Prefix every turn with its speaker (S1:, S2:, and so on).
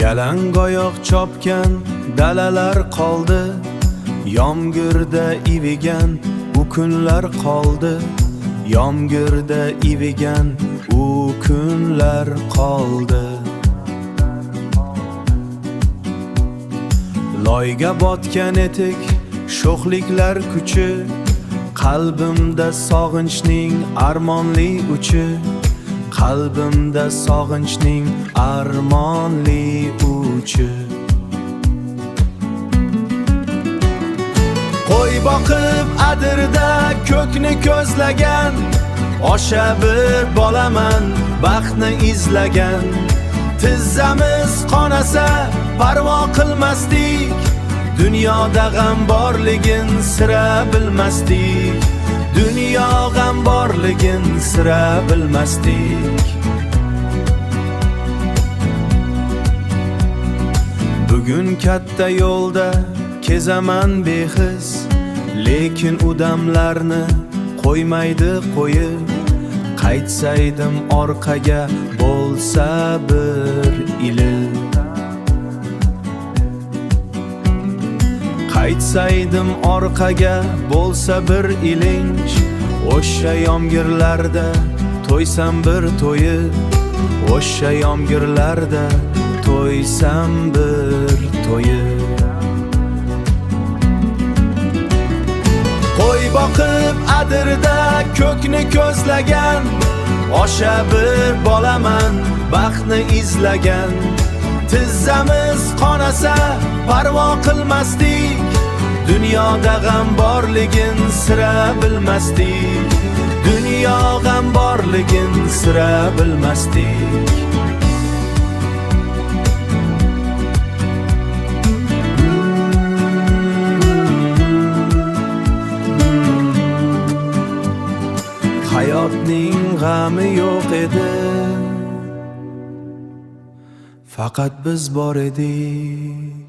S1: Yalangoyoq chopgan dalalar qoldi, yomg'irda ivigan u kunlar qoldi, yomg'irda ivigan u kunlar qoldi. Loyga botgan etik, sho'xliklar kuchi, qalbimda sog'inchning armonli uchi, qalbimda sog'inchning armonli uchi. Qo'y boqib adirda ko'kni ko'zlagan, osha bir bolaman baxtni izlagan. Tizzamiz qonasa parvo qilmasdik, dunyoda g'am borligin sira bilmasdik, dunyo g'am borligin sira bilmasdik. Bugun katta yo'lda kezaman behiz, lekin u damlarni qo'ymaydi qo'yib. Qaytsaydim orqaga bo'lsa bir ilib, qaytsaydim orqaga bo'lsa bir ilinj. O'sha yomg'irlarda to'ysam bir to'yib, o'sha yomg'irlarda to'ysam bir to'yib. Qo'y boqib adirda ko'kni ko'zlagan, osha bir bolaman baxtni izlagan. Tizzamiz qonasa parvo qilmasdik, dunyoda g'am borligin sira bilmasdik, dunyo g'am borligin sira bilmasdik. Hayotning g'ami yo'q edi, faqat biz bor edik.